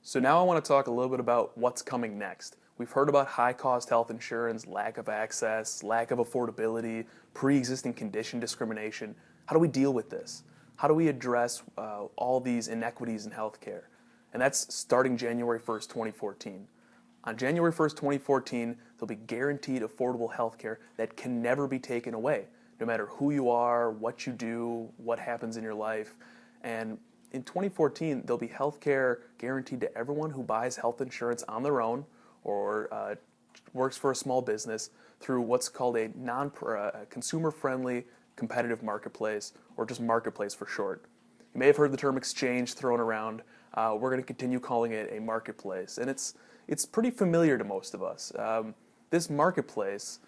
So now I want to talk a little bit about what's coming next. We've heard about high-cost health insurance, lack of access, lack of affordability, pre-existing condition discrimination. How do we deal with this? How do we address all these inequities in healthcare? And that's starting January 1st, 2014. On January 1st, 2014, there'll be guaranteed affordable healthcare that can never be taken away, no matter who you are, what you do, what happens in your life. And in 2014, there'll be healthcare guaranteed to everyone who buys health insurance on their own or works for a small business through what's called a consumer-friendly competitive marketplace, or just marketplace for short. You may have heard the term exchange thrown around. We're going to continue calling it a marketplace, and it's pretty familiar to most of us. This marketplace,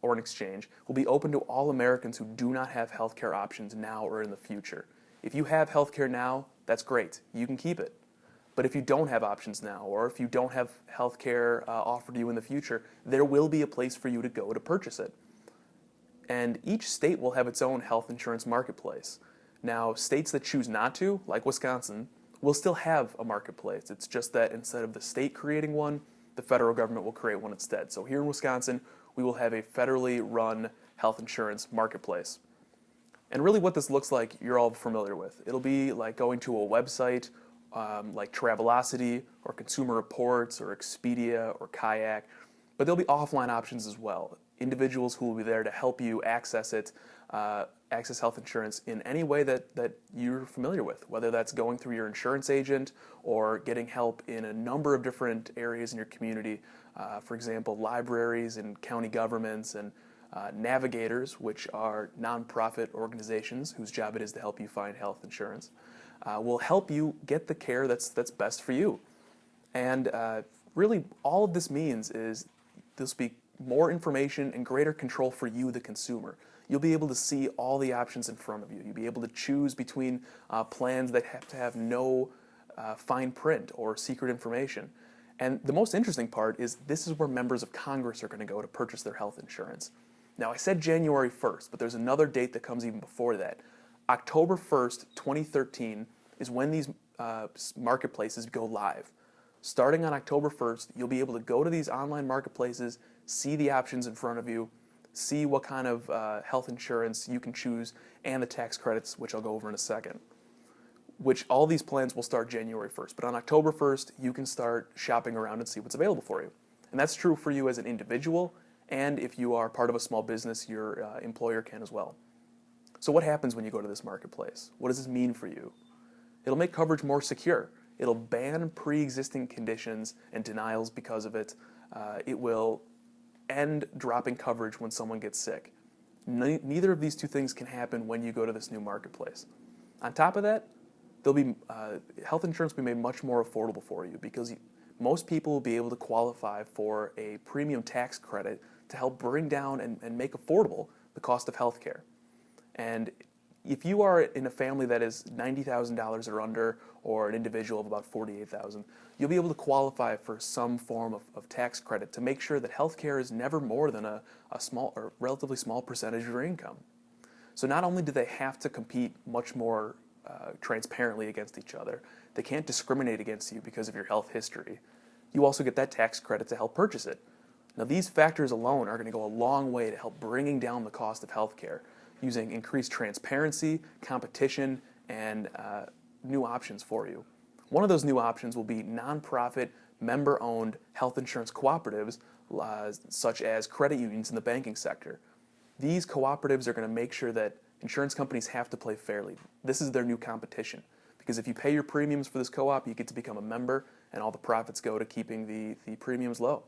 or an exchange, will be open to all Americans who do not have healthcare options now or in the future. If you have healthcare now, that's great. You can keep it. But if you don't have options now, or if you don't have healthcare offered to you in the future, there will be a place for you to go to purchase it. And each state will have its own health insurance marketplace. Now, states that choose not to, like Wisconsin, will still have a marketplace. It's just that instead of the state creating one, the federal government will create one instead. So here in Wisconsin, we will have a federally run health insurance marketplace. And really what this looks like, you're all familiar with. It'll be like going to a website like Travelocity or Consumer Reports or Expedia or Kayak, but there'll be offline options as well. Individuals who will be there to help you access it, access health insurance in any way that you're familiar with, whether that's going through your insurance agent or getting help in a number of different areas in your community. For example, libraries and county governments and navigators, which are nonprofit organizations whose job it is to help you find health insurance, will help you get the care that's best for you. And really, all of this means is there'll be more information and greater control for you, the consumer. You'll be able to see all the options in front of you. You'll be able to choose between plans that have to have no fine print or secret information. And the most interesting part is this is where members of Congress are going to go to purchase their health insurance. Now, I said January 1st, but there's another date that comes even before that. October 1st, 2013 is when these marketplaces go live. Starting on October 1st, you'll be able to go to these online marketplaces, see the options in front of you, see what kind of health insurance you can choose, and the tax credits, which I'll go over in a second. Which all these plans will start January 1st. But on October 1st, you can start shopping around and see what's available for you. And that's true for you as an individual, and if you are part of a small business, your employer can as well. So what happens when you go to this marketplace? What does this mean for you? It'll make coverage more secure. It'll ban pre-existing conditions and denials because of it. It will end dropping coverage when someone gets sick. Neither of these two things can happen when you go to this new marketplace. On top of that, there'll be health insurance will be made much more affordable for you because most people will be able to qualify for a premium tax credit to help bring down and make affordable the cost of health care. And if you are in a family that is $90,000 or under, or an individual of about $48,000, you'll be able to qualify for some form of tax credit to make sure that health care is never more than a small or relatively small percentage of your income. So not only do they have to compete much more transparently against each other, they can't discriminate against you because of your health history. You also get that tax credit to help purchase it. Now these factors alone are going to go a long way to help bringing down the cost of health care, using increased transparency, competition, and new options for you. One of those new options will be nonprofit, member-owned health insurance cooperatives, such as credit unions in the banking sector. These cooperatives are going to make sure that insurance companies have to play fairly. This is their new competition, because if you pay your premiums for this co-op, you get to become a member, and all the profits go to keeping the premiums low.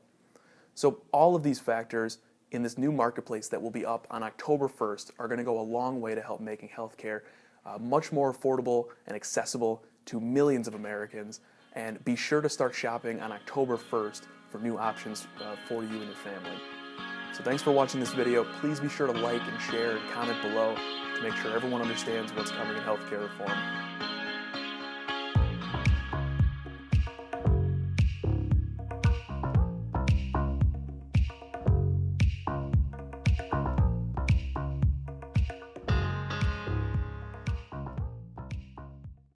So all of these factors in this new marketplace that will be up on October 1st are going to go a long way to help making healthcare much more affordable and accessible to millions of Americans. And be sure to start shopping on October 1st for new options for you and your family. So thanks for watching this video. Please be sure to like and share and comment below to make sure everyone understands what's coming in healthcare reform.